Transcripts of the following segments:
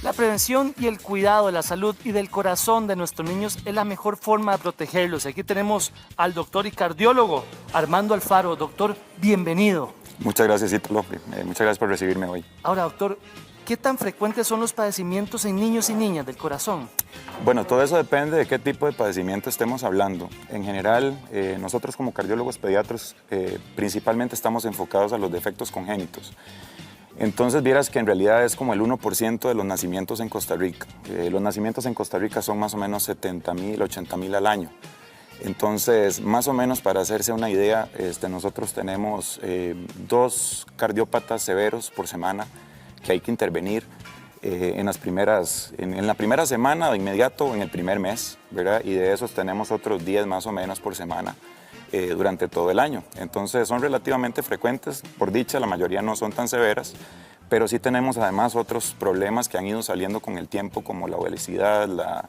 La prevención y el cuidado de la salud y del corazón de nuestros niños es la mejor forma de protegerlos. Aquí tenemos al doctor y cardiólogo Armando Alfaro. Doctor, bienvenido. Muchas gracias, Ítalo. Muchas gracias por recibirme hoy. Ahora, doctor, ¿qué tan frecuentes son los padecimientos en niños y niñas del corazón? Bueno, todo eso depende de qué tipo de padecimiento estemos hablando. En general, nosotros como cardiólogos pediatras principalmente estamos enfocados a los defectos congénitos. Entonces vieras que en realidad es como el 1% de los nacimientos en Costa Rica. Los nacimientos en Costa Rica son más o menos 70,000, 80,000 al año. Entonces, más o menos para hacerse una idea, nosotros tenemos 2 cardiópatas severos por semana que hay que intervenir en la primera semana de inmediato o en el primer mes, ¿verdad? Y de esos tenemos otros 10 más o menos por semana durante todo el año. Entonces son relativamente frecuentes, por dicha la mayoría no son tan severas, pero sí tenemos además otros problemas que han ido saliendo con el tiempo, como la obesidad, la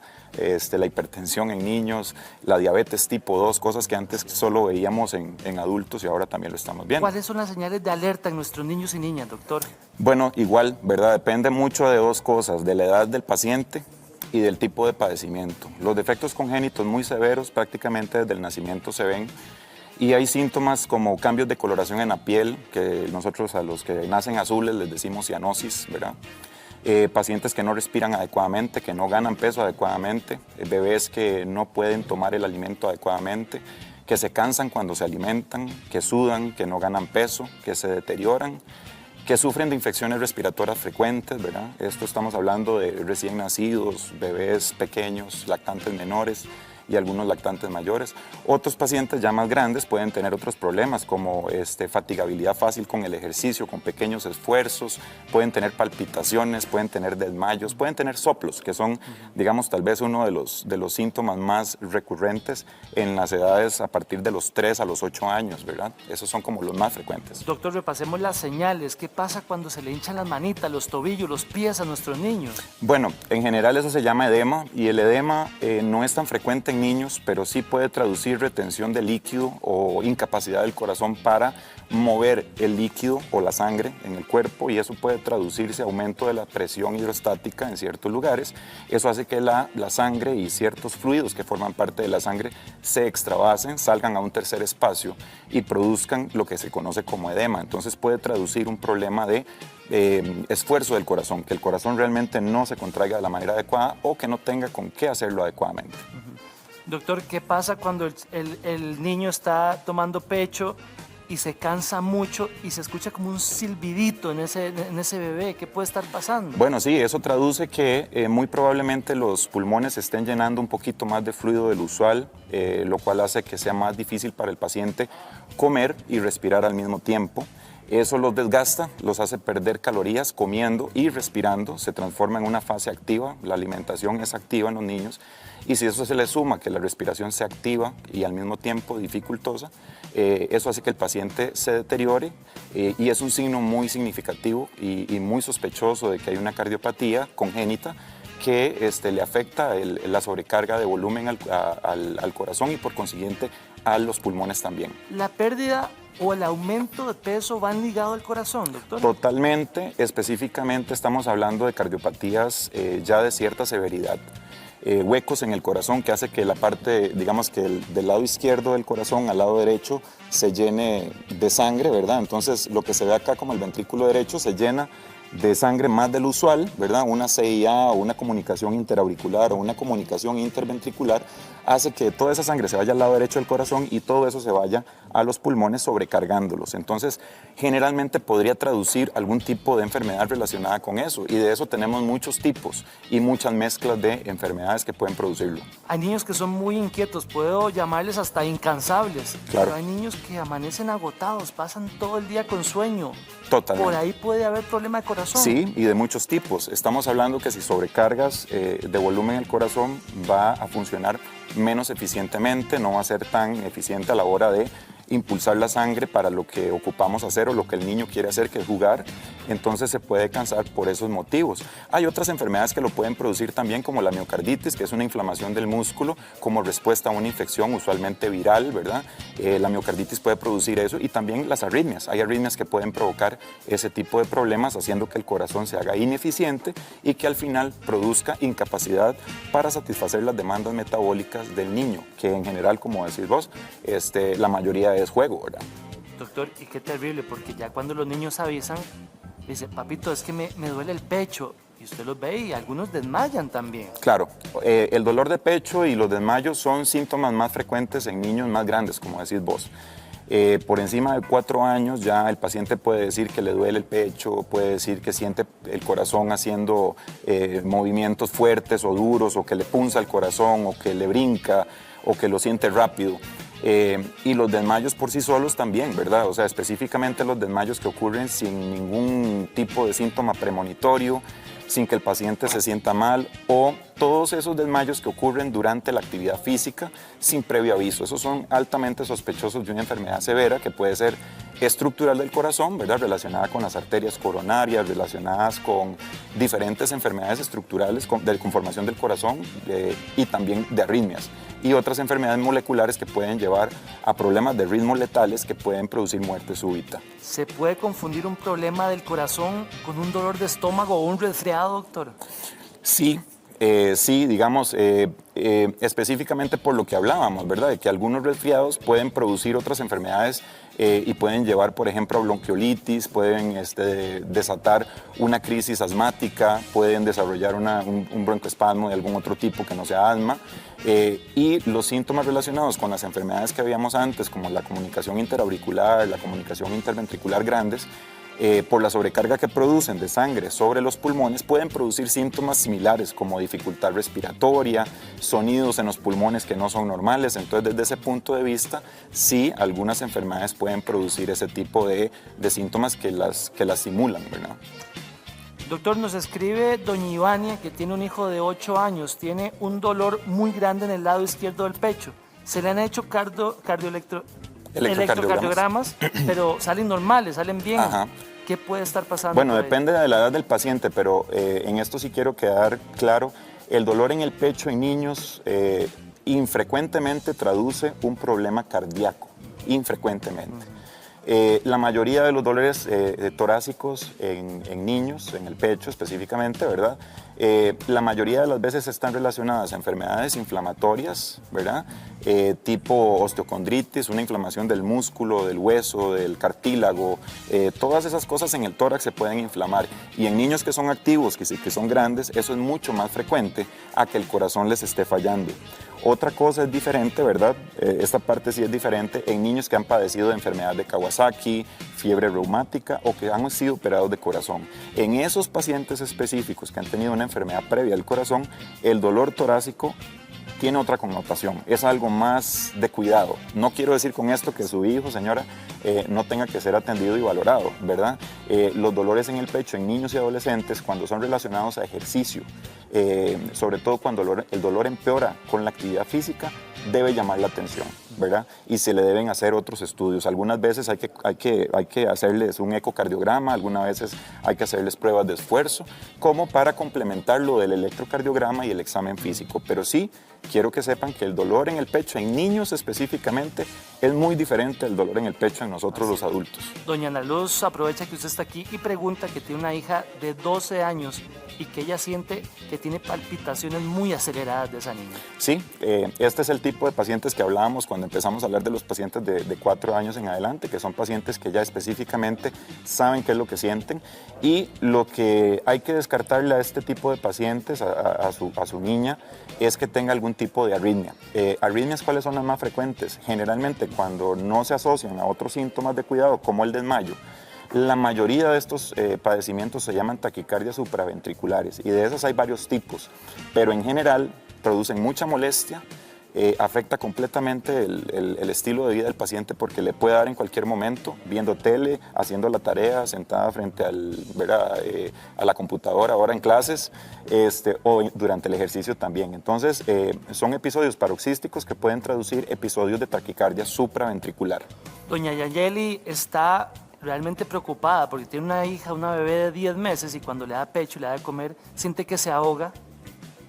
hipertensión en niños, la diabetes tipo 2, cosas que antes solo veíamos en adultos y ahora también lo estamos viendo. ¿Cuáles son las señales de alerta en nuestros niños y niñas, doctor? Bueno, igual, ¿verdad? Depende mucho de 2 cosas, de la edad del paciente y del tipo de padecimiento. Los defectos congénitos muy severos prácticamente desde el nacimiento se ven y hay síntomas como cambios de coloración en la piel, que nosotros a los que nacen azules les decimos cianosis, ¿verdad? Pacientes que no respiran adecuadamente, que no ganan peso adecuadamente, bebés que no pueden tomar el alimento adecuadamente, que se cansan cuando se alimentan, que sudan, que no ganan peso, que se deterioran, que sufren de infecciones respiratorias frecuentes, ¿verdad? Esto estamos hablando de recién nacidos, bebés pequeños, lactantes menores y algunos lactantes mayores. Otros pacientes ya más grandes pueden tener otros problemas como fatigabilidad fácil con el ejercicio, con pequeños esfuerzos, pueden tener palpitaciones, pueden tener desmayos, pueden tener soplos, que son, digamos, tal vez uno de los síntomas más recurrentes en las edades a partir de los 3 a los 8 años, ¿verdad? Esos son como los más frecuentes. Doctor, repasemos las señales. ¿Qué pasa cuando se le hinchan las manitas, los tobillos, los pies a nuestros niños? Bueno, en general eso se llama edema y el edema no es tan frecuente en niños, pero sí puede traducir retención de líquido o incapacidad del corazón para mover el líquido o la sangre en el cuerpo y eso puede traducirse a aumento de la presión hidrostática en ciertos lugares. Eso hace que la sangre y ciertos fluidos que forman parte de la sangre se extravasen, salgan a un tercer espacio y produzcan lo que se conoce como edema. Entonces puede traducir un problema de esfuerzo del corazón, que el corazón realmente no se contraiga de la manera adecuada o que no tenga con qué hacerlo adecuadamente. Doctor, ¿qué pasa cuando el niño está tomando pecho y se cansa mucho y se escucha como un silbidito en ese bebé? ¿Qué puede estar pasando? Bueno, sí, eso traduce que muy probablemente los pulmones se estén llenando un poquito más de fluido del usual, lo cual hace que sea más difícil para el paciente comer y respirar al mismo tiempo. Eso los desgasta, los hace perder calorías comiendo y respirando, se transforma en una fase activa, la alimentación es activa en los niños y si eso se le suma que la respiración sea activa y al mismo tiempo dificultosa, eso hace que el paciente se deteriore y es un signo muy significativo y muy sospechoso de que hay una cardiopatía congénita que le afecta la sobrecarga de volumen al corazón y por consiguiente a los pulmones también. La pérdida o el aumento de peso van ligados al corazón, doctor. Totalmente, específicamente estamos hablando de cardiopatías ya de cierta severidad. Huecos en el corazón que hace que la parte, digamos que del lado izquierdo del corazón al lado derecho se llene de sangre, ¿verdad? Entonces lo que se ve acá como el ventrículo derecho se llena de sangre más del usual, ¿verdad? Una CIA o una comunicación interauricular o una comunicación interventricular hace que toda esa sangre se vaya al lado derecho del corazón y todo eso se vaya a los pulmones sobrecargándolos. Entonces, generalmente podría traducir algún tipo de enfermedad relacionada con eso y de eso tenemos muchos tipos y muchas mezclas de enfermedades que pueden producirlo. Hay niños que son muy inquietos, puedo llamarles hasta incansables, claro. Pero hay niños que amanecen agotados, pasan todo el día con sueño. Totalmente. Por ahí puede haber problema de corazón. Sí, y de muchos tipos. Estamos hablando que si sobrecargas de volumen el corazón va a funcionar menos eficientemente, no va a ser tan eficiente a la hora de impulsar la sangre para lo que ocupamos hacer o lo que el niño quiere hacer, que es jugar. Entonces se puede cansar por esos motivos. Hay otras enfermedades que lo pueden producir también, como la miocarditis, que es una inflamación del músculo como respuesta a una infección usualmente viral, ¿verdad? La miocarditis puede producir eso, y también las arritmias. Hay arritmias que pueden provocar ese tipo de problemas, haciendo que el corazón se haga ineficiente y que al final produzca incapacidad para satisfacer las demandas metabólicas del niño, que en general, como decís vos, la mayoría es juego, ¿verdad? Doctor, y qué terrible, porque ya cuando los niños avisan, dice, papito, es que me duele el pecho. Y usted los ve y algunos desmayan también. Claro, el dolor de pecho y los desmayos son síntomas más frecuentes en niños más grandes, como decís vos. Por encima de 4 años ya el paciente puede decir que le duele el pecho, puede decir que siente el corazón haciendo movimientos fuertes o duros, o que le punza el corazón, o que le brinca, o que lo siente rápido. Y los desmayos por sí solos también, ¿verdad? O sea, específicamente los desmayos que ocurren sin ningún tipo de síntoma premonitorio, sin que el paciente se sienta mal, o todos esos desmayos que ocurren durante la actividad física sin previo aviso. Esos son altamente sospechosos de una enfermedad severa que puede ser estructural del corazón, ¿verdad? Relacionada con las arterias coronarias, relacionadas con diferentes enfermedades estructurales de conformación del corazón, y también de arritmias, y otras enfermedades moleculares que pueden llevar a problemas de ritmo letales que pueden producir muerte súbita. ¿Se puede confundir un problema del corazón con un dolor de estómago o un resfriado, doctor? Sí, sí, digamos, específicamente por lo que hablábamos, ¿verdad? De que algunos resfriados pueden producir otras enfermedades y pueden llevar, por ejemplo, a bronquiolitis, pueden desatar una crisis asmática, pueden desarrollar un broncoespasmo de algún otro tipo que no sea asma. Y los síntomas relacionados con las enfermedades que habíamos antes, como la comunicación interauricular, la comunicación interventricular grandes, por la sobrecarga que producen de sangre sobre los pulmones, pueden producir síntomas similares como dificultad respiratoria, sonidos en los pulmones que no son normales. Entonces, desde ese punto de vista, sí, algunas enfermedades pueden producir ese tipo de síntomas que las simulan, ¿verdad? Doctor, nos escribe doña Ivania, que tiene un hijo de 8 años, tiene un dolor muy grande en el lado izquierdo del pecho. Se le han hecho electrocardiogramas, pero salen normales, salen bien. Ajá. ¿Qué puede estar pasando? Bueno, depende de la edad del paciente, pero en esto sí quiero quedar claro. El dolor en el pecho en niños infrecuentemente traduce un problema cardíaco, infrecuentemente. La mayoría de los dolores torácicos en niños, en el pecho específicamente, ¿verdad? La mayoría de las veces están relacionadas a enfermedades inflamatorias, ¿verdad? Tipo osteocondritis, una inflamación del músculo, del hueso, del cartílago. Todas esas cosas en el tórax se pueden inflamar. Y en niños que son activos, que son grandes, eso es mucho más frecuente a que el corazón les esté fallando. Otra cosa es diferente, ¿verdad? Esta parte sí es diferente en niños que han padecido de enfermedad de Kawasaki, fiebre reumática, o que han sido operados de corazón. En esos pacientes específicos que han tenido una enfermedad previa al corazón, el dolor torácico tiene otra connotación, es algo más de cuidado. No quiero decir con esto que su hijo, señora, no tenga que ser atendido y valorado, ¿verdad? Los dolores en el pecho en niños y adolescentes, cuando son relacionados a ejercicio, sobre todo cuando el dolor empeora con la actividad física, debe llamar la atención, ¿verdad? Y se le deben hacer otros estudios. Algunas veces hay que hacerles un ecocardiograma, algunas veces hay que hacerles pruebas de esfuerzo, como para complementar lo del electrocardiograma y el examen físico. Pero sí, quiero que sepan que el dolor en el pecho en niños específicamente es muy diferente al dolor en el pecho en nosotros los adultos. Doña Ana Luz aprovecha que usted está aquí y pregunta que tiene una hija de 12 años y que ella siente que tiene palpitaciones muy aceleradas de esa niña. Sí, este es el tipo de pacientes que hablábamos cuando empezamos a hablar de los pacientes de 4 años en adelante, que son pacientes que ya específicamente saben qué es lo que sienten, y lo que hay que descartarle a este tipo de pacientes, a su niña, es que tenga algún tipo de arritmia. ¿Arritmias cuáles son las más frecuentes? Generalmente cuando no se asocian a otros síntomas de cuidado como el desmayo. La mayoría de estos padecimientos se llaman taquicardias supraventriculares, y de esas hay varios tipos, pero en general producen mucha molestia, afecta completamente el estilo de vida del paciente porque le puede dar en cualquier momento, viendo tele, haciendo la tarea, sentada frente a la computadora, ahora en clases, o durante el ejercicio también. Entonces, son episodios paroxísticos que pueden traducir episodios de taquicardia supraventricular. Doña Yayeli está realmente preocupada porque tiene una hija, una bebé de 10 meses y cuando le da pecho y le da de comer, siente que se ahoga,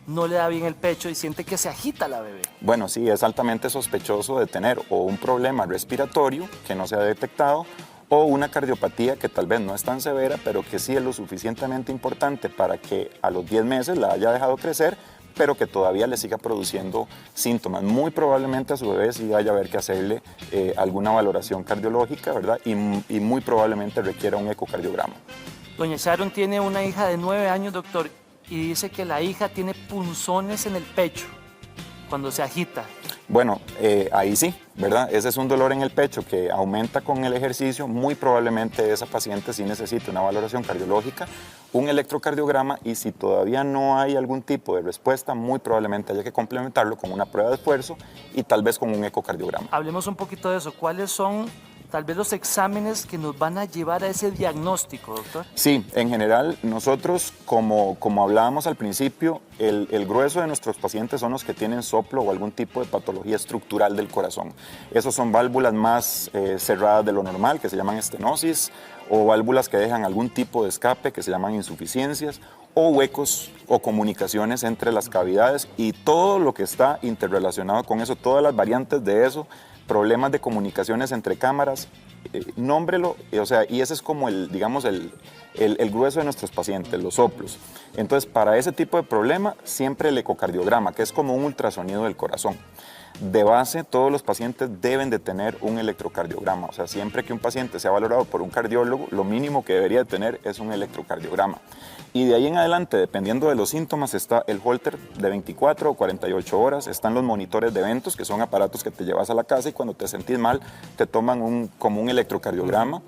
no le da bien el pecho y siente que se agita la bebé. Bueno, sí, es altamente sospechoso de tener o un problema respiratorio que no se ha detectado o una cardiopatía que tal vez no es tan severa, pero que sí es lo suficientemente importante para que a los 10 meses la haya dejado crecer, pero que todavía le siga produciendo síntomas. Muy probablemente a su bebé sí vaya a haber que hacerle alguna valoración cardiológica, ¿verdad? Y muy probablemente requiera un ecocardiograma. Doña Sharon tiene una hija de 9 años, doctor, y dice que la hija tiene punzones en el pecho cuando se agita. Bueno, ahí sí, ¿verdad? Ese es un dolor en el pecho que aumenta con el ejercicio. Muy probablemente esa paciente sí necesita una valoración cardiológica, un electrocardiograma y si todavía no hay algún tipo de respuesta, muy probablemente haya que complementarlo con una prueba de esfuerzo y tal vez con un ecocardiograma. Hablemos un poquito de eso. ¿Cuáles son tal vez los exámenes que nos van a llevar a ese diagnóstico, doctor? Sí, en general nosotros, como hablábamos al principio, el grueso de nuestros pacientes son los que tienen soplo o algún tipo de patología estructural del corazón. Esos son válvulas más cerradas de lo normal, que se llaman estenosis, o válvulas que dejan algún tipo de escape, que se llaman insuficiencias, o huecos o comunicaciones entre las cavidades y todo lo que está interrelacionado con eso, todas las variantes de eso, problemas de comunicaciones entre cámaras, nómbrelo, o sea, y ese es como el grueso de nuestros pacientes, los soplos. Entonces, para ese tipo de problema, siempre el ecocardiograma, que es como un ultrasonido del corazón. De base, todos los pacientes deben de tener un electrocardiograma, o sea, siempre que un paciente sea valorado por un cardiólogo, lo mínimo que debería de tener es un electrocardiograma. Y de ahí en adelante, dependiendo de los síntomas, está el Holter de 24 o 48 horas, están los monitores de eventos, que son aparatos que te llevas a la casa y cuando te sentís mal te toman como un electrocardiograma.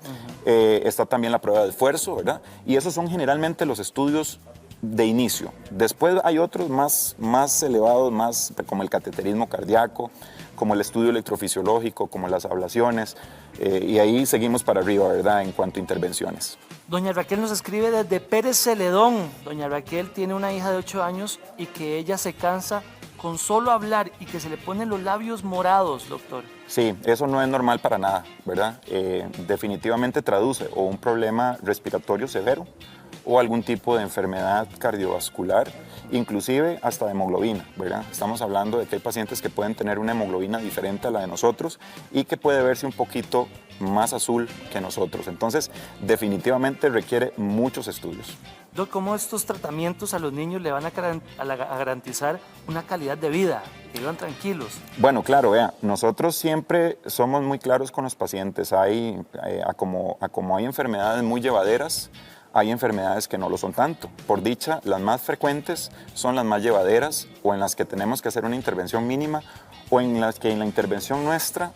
Está también la prueba de esfuerzo, ¿verdad? Y esos son generalmente los estudios de inicio. Después hay otros más elevados, más como el cateterismo cardíaco, como el estudio electrofisiológico, como las ablaciones, y ahí seguimos para arriba, ¿verdad?, en cuanto a intervenciones. Doña Raquel nos escribe desde Pérez Celedón. Doña Raquel tiene una hija de 8 años y que ella se cansa con solo hablar y que se le ponen los labios morados, doctor. Sí, eso no es normal para nada, ¿verdad? Definitivamente traduce o un problema respiratorio severo o algún tipo de enfermedad cardiovascular, inclusive hasta de hemoglobina, ¿verdad? Estamos hablando de que hay pacientes que pueden tener una hemoglobina diferente a la de nosotros y que puede verse un poquito más azul que nosotros. Entonces, definitivamente requiere muchos estudios. Doc, ¿cómo estos tratamientos a los niños le van a garantizar una calidad de vida? Que vivan tranquilos. Bueno, claro, vea, nosotros siempre somos muy claros con los pacientes. Como hay enfermedades muy llevaderas, hay enfermedades que no lo son tanto. Por dicha, las más frecuentes son las más llevaderas o en las que tenemos que hacer una intervención mínima o en las que en la intervención nuestra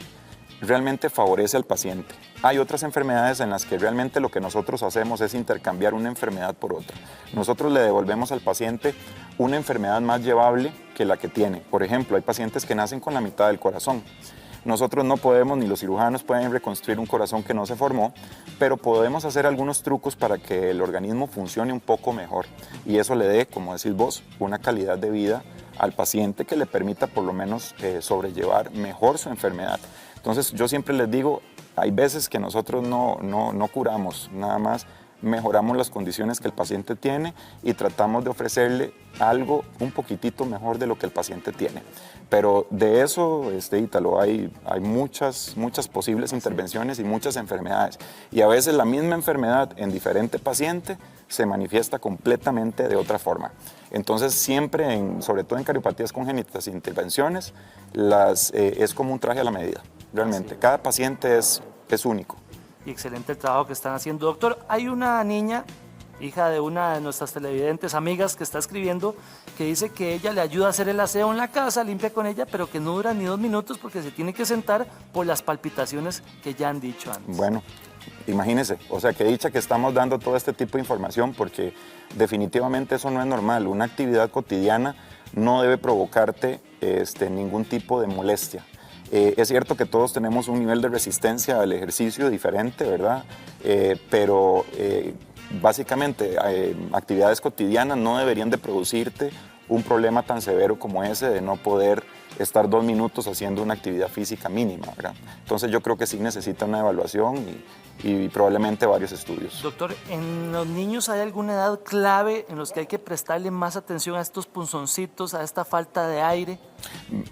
realmente favorece al paciente. Hay otras enfermedades en las que realmente lo que nosotros hacemos es intercambiar una enfermedad por otra. Nosotros le devolvemos al paciente una enfermedad más llevable que la que tiene. Por ejemplo, hay pacientes que nacen con la mitad del corazón. Nosotros no podemos, ni los cirujanos pueden reconstruir un corazón que no se formó, pero podemos hacer algunos trucos para que el organismo funcione un poco mejor y eso le dé, como decís vos, una calidad de vida al paciente que le permita por lo menos sobrellevar mejor su enfermedad. Entonces yo siempre les digo, hay veces que nosotros no curamos, nada más mejoramos las condiciones que el paciente tiene y tratamos de ofrecerle algo un poquitito mejor de lo que el paciente tiene. Pero de eso, Ítalo, hay muchas posibles intervenciones y muchas enfermedades. Y a veces la misma enfermedad en diferente paciente se manifiesta completamente de otra forma. Entonces siempre, sobre todo en cardiopatías congénitas e intervenciones, es como un traje a la medida, realmente. Cada paciente es único. Y excelente el trabajo que están haciendo. Doctor, hay una niña, hija de una de nuestras televidentes amigas, que está escribiendo, que dice que ella le ayuda a hacer el aseo en la casa, limpia con ella, pero que no dura ni 2 minutos porque se tiene que sentar por las palpitaciones que ya han dicho antes. Bueno, imagínese, o sea, qué dicha que estamos dando todo este tipo de información porque definitivamente eso no es normal. Una actividad cotidiana no debe provocarte ningún tipo de molestia. Es cierto que todos tenemos un nivel de resistencia al ejercicio diferente, ¿verdad? Pero básicamente actividades cotidianas no deberían de producirte un problema tan severo como ese de no poder estar 2 minutos haciendo una actividad física mínima, ¿verdad? Entonces yo creo que sí necesita una evaluación y probablemente varios estudios. Doctor, ¿en los niños hay alguna edad clave en los que hay que prestarle más atención a estos punzoncitos, a esta falta de aire?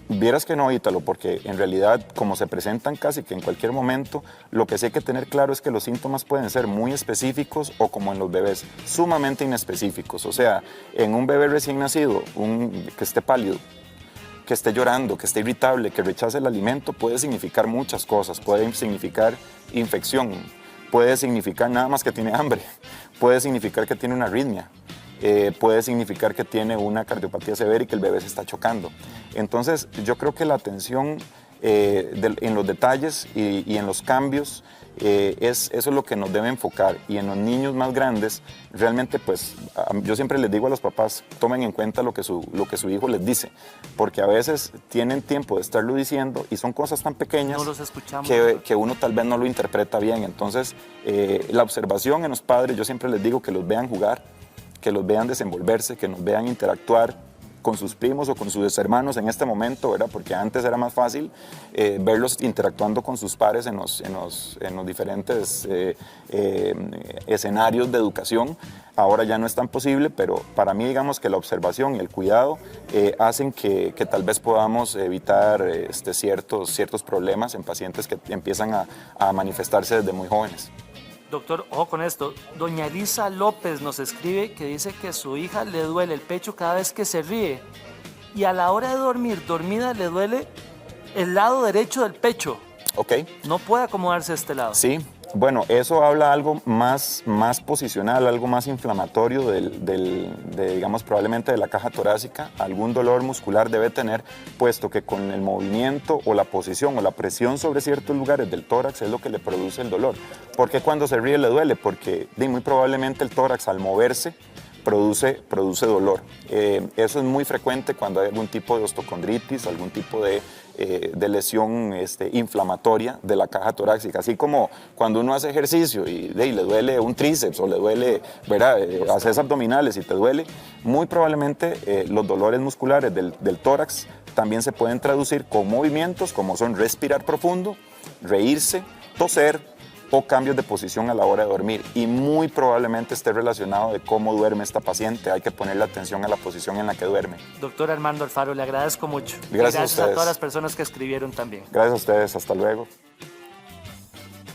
Vieras que no, Ítalo, porque en realidad, como se presentan casi que en cualquier momento, lo que sí hay que tener claro es que los síntomas pueden ser muy específicos o, como en los bebés, sumamente inespecíficos. O sea, en un bebé recién nacido, que esté pálido, que esté llorando, que esté irritable, que rechace el alimento, puede significar muchas cosas. Puede significar infección, puede significar nada más que tiene hambre, puede significar que tiene una arritmia. Puede significar que tiene una cardiopatía severa y que el bebé se está chocando. Entonces, yo creo que la atención en los detalles y en los cambios, eso es lo que nos debe enfocar. Y en los niños más grandes, realmente, pues, yo siempre les digo a los papás, tomen en cuenta lo que su hijo les dice, porque a veces tienen tiempo de estarlo diciendo y son cosas tan pequeñas no los escuchamos, que uno tal vez no lo interpreta bien. Entonces, la observación en los padres, yo siempre les digo que los vean jugar, que los vean desenvolverse, que nos vean interactuar con sus primos o con sus hermanos en este momento, ¿verdad? Porque antes era más fácil verlos interactuando con sus pares en los diferentes escenarios de educación. Ahora ya no es tan posible, pero para mí, digamos que la observación y el cuidado hacen que tal vez podamos evitar ciertos problemas en pacientes que empiezan a manifestarse desde muy jóvenes. Doctor, ojo con esto. Doña Elisa López nos escribe que dice que a su hija le duele el pecho cada vez que se ríe y a la hora de dormir, dormida, le duele el lado derecho del pecho. Ok. No puede acomodarse a este lado. Sí. Bueno, eso habla algo más posicional, algo más inflamatorio digamos, probablemente de la caja torácica. Algún dolor muscular debe tener, puesto que con el movimiento o la posición o la presión sobre ciertos lugares del tórax es lo que le produce el dolor. ¿Por qué cuando se ríe le duele? Porque muy probablemente el tórax al moverse produce dolor. Eso es muy frecuente cuando hay algún tipo de ostocondritis, algún tipo de lesión inflamatoria de la caja torácica, así como cuando uno hace ejercicio y le duele un tríceps o le duele, ¿verdad? Haces abdominales y te duele, muy probablemente los dolores musculares del tórax también se pueden traducir con movimientos como son respirar profundo, reírse, toser o cambios de posición a la hora de dormir, y muy probablemente esté relacionado de cómo duerme esta paciente. Hay que ponerle atención a la posición en la que duerme. Doctor Armando Alfaro, le agradezco mucho. Gracias a ustedes. A todas las personas que escribieron también. Gracias a ustedes, hasta luego.